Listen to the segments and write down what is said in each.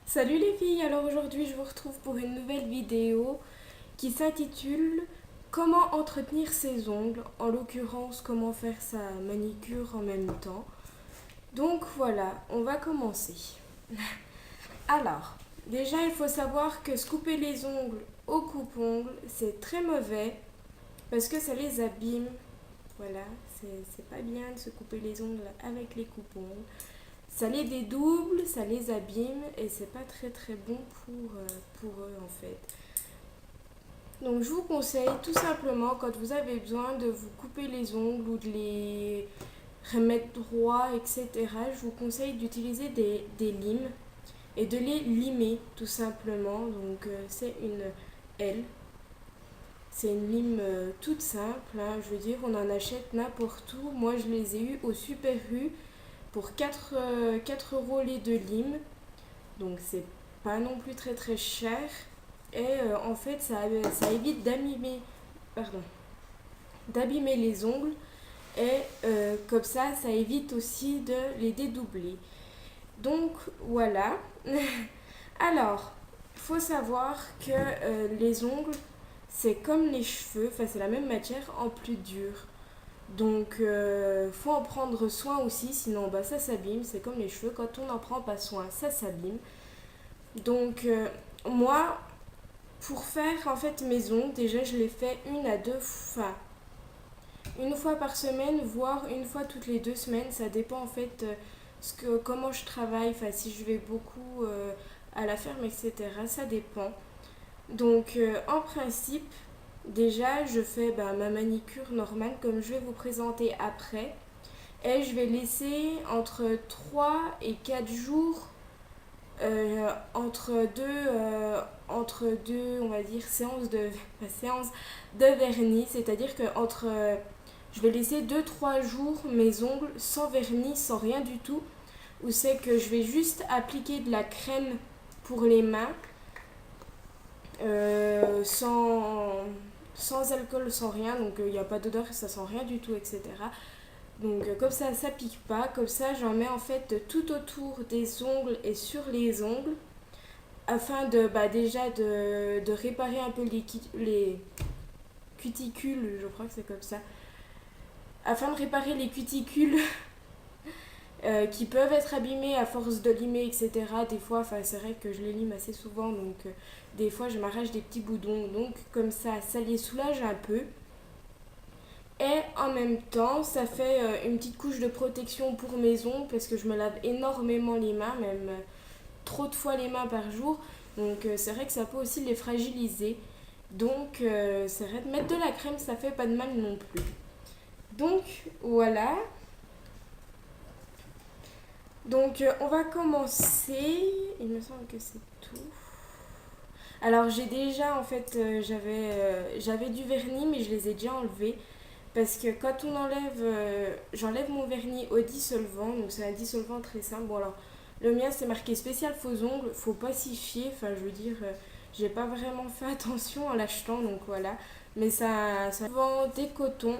Salut les filles, alors aujourd'hui je vous retrouve pour une nouvelle vidéo qui s'intitule Comment entretenir ses ongles, en l'occurrence comment faire sa manicure en même temps. Donc voilà, on va commencer. Alors, déjà il faut savoir que se couper les ongles au coupe-ongles c'est très mauvais parce que ça les abîme. Voilà, c'est pas bien de se couper les ongles avec les coupe-ongles. Ça les dédouble, ça les abîme et c'est pas très très bon pour eux en fait. Donc je vous conseille tout simplement quand vous avez besoin de vous couper les ongles ou de les remettre droits, etc. Je vous conseille d'utiliser des limes et de les limer tout simplement. Donc c'est une L. C'est une lime toute simple, hein. Je veux dire, on en achète n'importe où. Moi je les ai eu au Super U pour 4 € les 2 limes. Donc c'est pas non plus très très cher. Et en fait ça évite d'abîmer les ongles. Et comme ça évite aussi de les dédoubler. Donc voilà. Alors, il faut savoir que les ongles, c'est comme les cheveux, enfin c'est la même matière en plus dur. Donc, faut en prendre soin aussi, sinon bah, ça s'abîme. C'est comme les cheveux, quand on n'en prend pas soin, ça s'abîme. Donc, moi, pour faire en fait mes ongles, déjà je les fais une fois par semaine, voire une fois toutes les 2 semaines. Ça dépend en fait comment je travaille, enfin si je vais beaucoup à la ferme, etc. Ça dépend. Donc, en principe, déjà je fais ma manicure normale comme je vais vous présenter après. Et je vais laisser entre 3 et 4 jours entre deux, on va dire, séances de vernis. C'est-à-dire que je vais laisser 2 3 jours mes ongles sans vernis, sans rien du tout. Ou c'est que je vais juste appliquer de la crème pour les mains, sans alcool, sans rien. Donc il n'y a pas d'odeur, ça sent rien du tout, etc. Donc comme ça pique pas. Comme ça, j'en mets en fait tout autour des ongles et sur les ongles afin déjà de réparer un peu les cuticules, je crois que c'est comme ça. Afin de réparer les cuticules qui peuvent être abîmées à force de limer, etc. Des fois, c'est vrai que je les lime assez souvent, donc des fois je m'arrache des petits boudons. Donc comme ça les soulage un peu. Et en même temps, ça fait une petite couche de protection pour mes ongles parce que je me lave énormément les mains, même trop de fois les mains par jour. Donc c'est vrai que ça peut aussi les fragiliser. Donc c'est vrai de mettre de la crème, ça fait pas de mal non plus. Donc voilà. Donc on va commencer. Il me semble que c'est tout. Alors j'ai déjà en fait j'avais du vernis mais je les ai déjà enlevés. Parce que quand on j'enlève mon vernis au dissolvant, donc c'est un dissolvant très simple. Bon alors, le mien c'est marqué spécial faux ongles, faut pas s'y fier, enfin je veux dire, j'ai pas vraiment fait attention en l'achetant, donc voilà. Mais ça vend des cotons,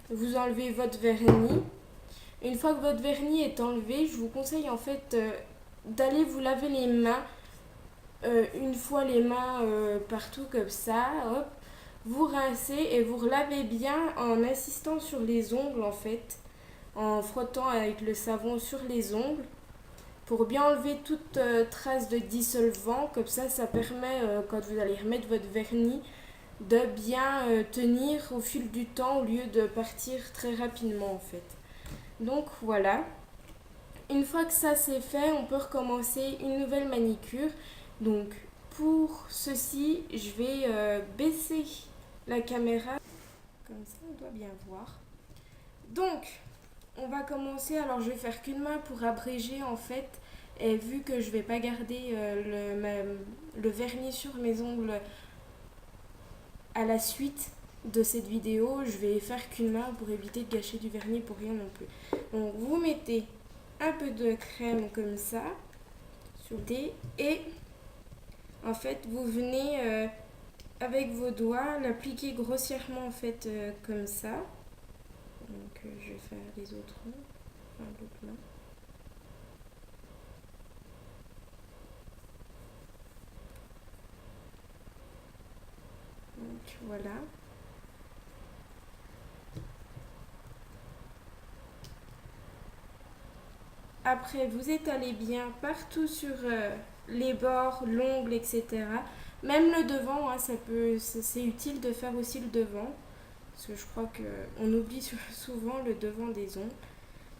vous enlevez votre vernis. Une fois que votre vernis est enlevé, je vous conseille en fait d'aller vous laver les mains, une fois les mains partout comme ça, hop, vous rincez et vous relavez bien en insistant sur les ongles en fait, en frottant avec le savon sur les ongles pour bien enlever toute trace de dissolvant. Comme ça permet quand vous allez remettre votre vernis de bien tenir au fil du temps au lieu de partir très rapidement en fait. Donc voilà. Une fois que ça c'est fait, on peut recommencer une nouvelle manicure. Donc pour ceci, je vais baisser la caméra. Comme ça, on doit bien voir. Donc, on va commencer. Alors, je vais faire qu'une main pour abréger en fait. Et vu que je vais pas garder le vernis sur mes ongles à la suite de cette vidéo, je vais faire qu'une main pour éviter de gâcher du vernis pour rien non plus. Donc, vous mettez un peu de crème comme ça sur des et en fait, vous venez avec vos doigts l'appliquer grossièrement en fait comme ça. Donc je vais faire les autres mains, enfin l'autre main. voilà. Après, vous étalez bien partout sur les bords, l'ongle, etc. Même le devant, hein, c'est utile de faire aussi le devant. Parce que je crois qu'on oublie souvent le devant des ongles.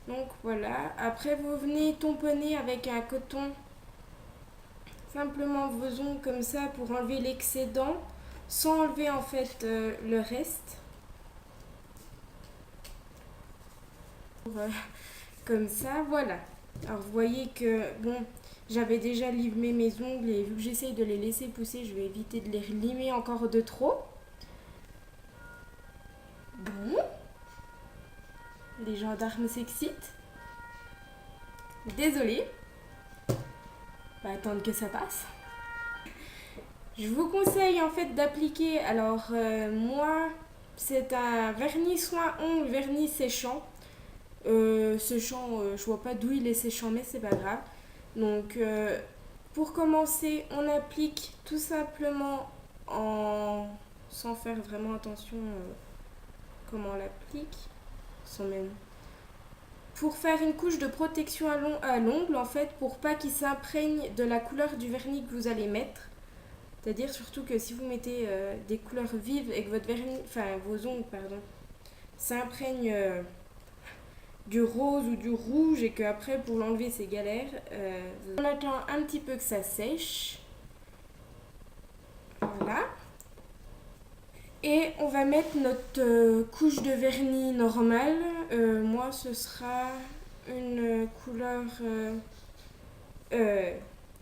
Donc voilà. Après, vous venez tamponner avec un coton simplement vos ongles comme ça pour enlever l'excédent, sans enlever en fait le reste. Comme ça, voilà. Alors vous voyez que, bon, j'avais déjà limé mes ongles et vu que j'essaye de les laisser pousser, je vais éviter de les limer encore de trop. Bon. Les gendarmes s'excitent. Désolée. On va attendre que ça passe. Je vous conseille en fait d'appliquer, alors moi, c'est un vernis soin ongles, vernis séchant. Séchant, je vois pas d'où il est séchant, mais c'est pas grave. Donc, pour commencer, on applique tout simplement sans faire vraiment attention comment on l'applique. Sans même. Pour faire une couche de protection à l'ongle, en fait, pour pas qu'il s'imprègne de la couleur du vernis que vous allez mettre. C'est-à-dire surtout que si vous mettez des couleurs vives et que votre vernis, enfin vos ongles, pardon, s'imprègne du rose ou du rouge et qu'après pour l'enlever c'est galère. On attend un petit peu que ça sèche. Voilà. Et on va mettre notre couche de vernis normale. Moi ce sera une couleur...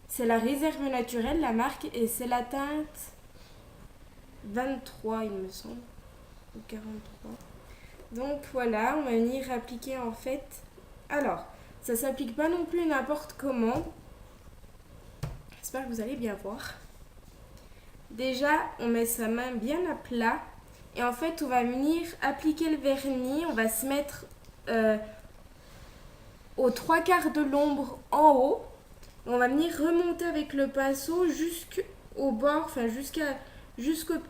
c'est la réserve naturelle, la marque, et c'est la teinte 23 il me semble, ou 43. Donc voilà, on va venir appliquer en fait. Alors, ça s'applique pas non plus n'importe comment. J'espère que vous allez bien voir. Déjà, on met sa main bien à plat. Et en fait, on va venir appliquer le vernis. On va se mettre aux 3/4 de l'ombre en haut. On va venir remonter avec le pinceau jusqu'au bord, enfin jusqu'à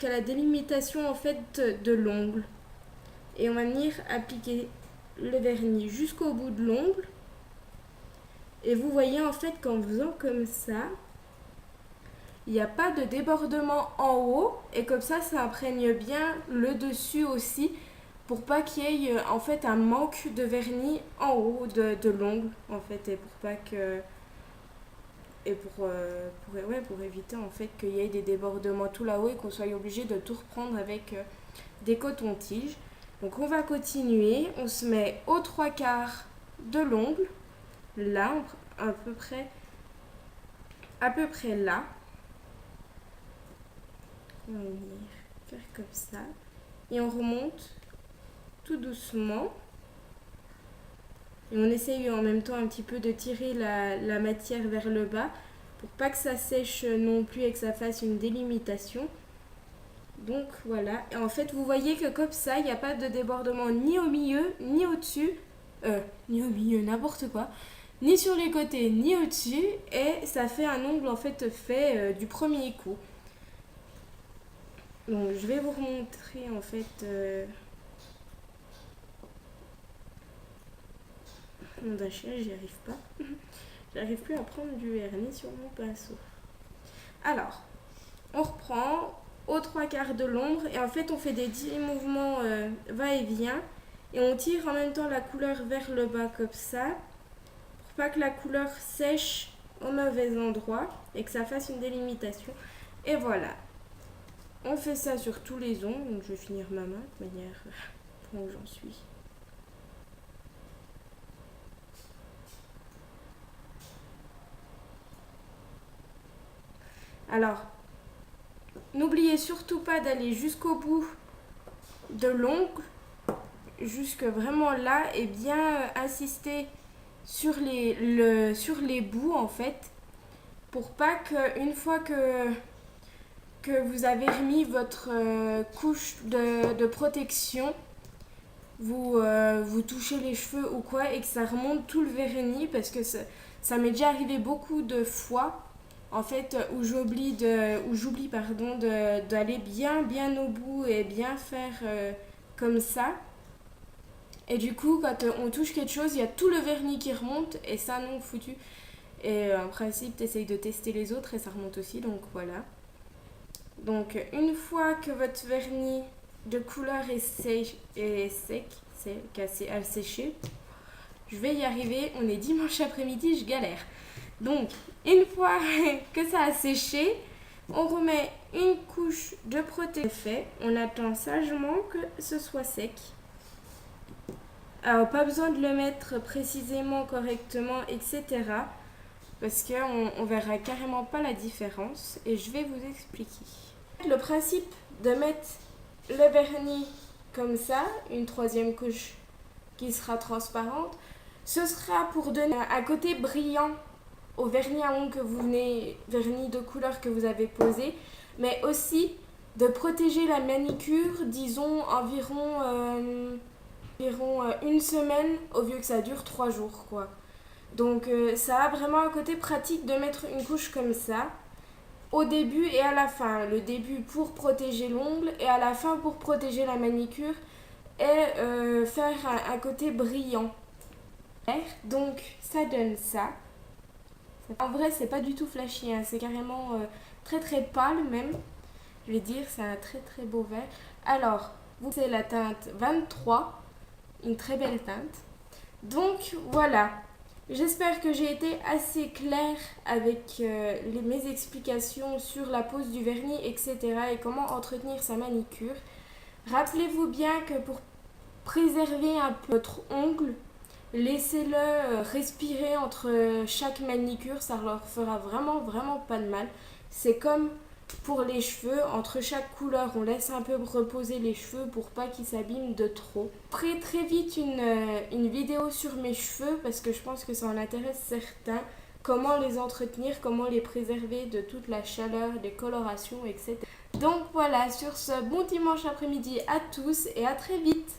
la délimitation en fait de l'ongle. Et on va venir appliquer le vernis jusqu'au bout de l'ongle. Et vous voyez en fait qu'en faisant comme ça, il n'y a pas de débordement en haut. Et comme ça imprègne bien le dessus aussi. Pour pas qu'il y ait en fait un manque de vernis en haut de l'ongle. En fait, et pour pas que... Et pour éviter en fait qu'il y ait des débordements tout là-haut et qu'on soit obligé de tout reprendre avec des cotons-tiges. Donc on va continuer, on se met aux 3/4 de l'ongle, là, à peu près là. On va venir faire comme ça. Et on remonte tout doucement. Et on essaye en même temps un petit peu de tirer la matière vers le bas pour pas que ça sèche non plus et que ça fasse une délimitation. Donc voilà, et en fait vous voyez que comme ça, il n'y a pas de débordement ni au milieu, ni au-dessus, ni au milieu, n'importe quoi, ni sur les côtés, ni au-dessus, et ça fait un ongle en fait fait du premier coup. Donc je vais vous remontrer en fait... Mon chien, j'y arrive pas. J'arrive plus à prendre du vernis sur mon pinceau. Alors, on reprend aux 3/4 de l'ombre et en fait on fait des 10 mouvements va-et-vient et on tire en même temps la couleur vers le bas comme ça pour pas que la couleur sèche au mauvais endroit et que ça fasse une délimitation. Et voilà, on fait ça sur tous les ongles. Donc je vais finir ma main de manière pour où j'en suis. Alors, n'oubliez surtout pas d'aller jusqu'au bout de l'ongle, jusque vraiment là, et bien insister sur les bouts en fait, pour pas qu'une fois que vous avez remis votre couche de protection, vous touchez les cheveux ou quoi et que ça remonte tout le vernis, parce que ça m'est déjà arrivé beaucoup de fois en fait, où j'oublie pardon, d'aller bien au bout et bien faire comme ça. Et du coup, quand on touche quelque chose, il y a tout le vernis qui remonte et ça, non, foutu. Et en principe, tu essayes de tester les autres et ça remonte aussi, donc voilà. Donc, une fois que votre vernis de couleur est sec, à sécher, je vais y arriver. On est dimanche après-midi, je galère. Donc, une fois que ça a séché, on remet une couche de protection. On attend sagement que ce soit sec. Alors, pas besoin de le mettre précisément, correctement, etc. Parce qu'on verra carrément pas la différence. Et je vais vous expliquer. Le principe de mettre le vernis comme ça, une troisième couche qui sera transparente, ce sera pour donner un côté brillant au vernis à ongles que vous venez, vernis de couleur que vous avez posé, mais aussi de protéger la manicure, disons environ une semaine, au lieu que ça dure 3 jours, quoi. Donc ça a vraiment un côté pratique de mettre une couche comme ça, au début et à la fin. Le début pour protéger l'ongle et à la fin pour protéger la manicure et faire un côté brillant. Donc ça donne ça. En vrai, c'est pas du tout flashy, hein. C'est carrément très très pâle même. Je vais dire, c'est un très très beau vert. Alors, c'est la teinte 23, une très belle teinte. Donc voilà, j'espère que j'ai été assez claire avec mes explications sur la pose du vernis, etc. et comment entretenir sa manicure. Rappelez-vous bien que pour préserver un peu votre ongle, laissez-le respirer entre chaque manicure, ça leur fera vraiment pas de mal. C'est comme pour les cheveux, entre chaque couleur, on laisse un peu reposer les cheveux pour pas qu'ils s'abîment de trop. Je ferai très vite une vidéo sur mes cheveux parce que je pense que ça en intéresse certains. Comment les entretenir, comment les préserver de toute la chaleur, des colorations, etc. Donc voilà, sur ce, bon dimanche après-midi à tous et à très vite.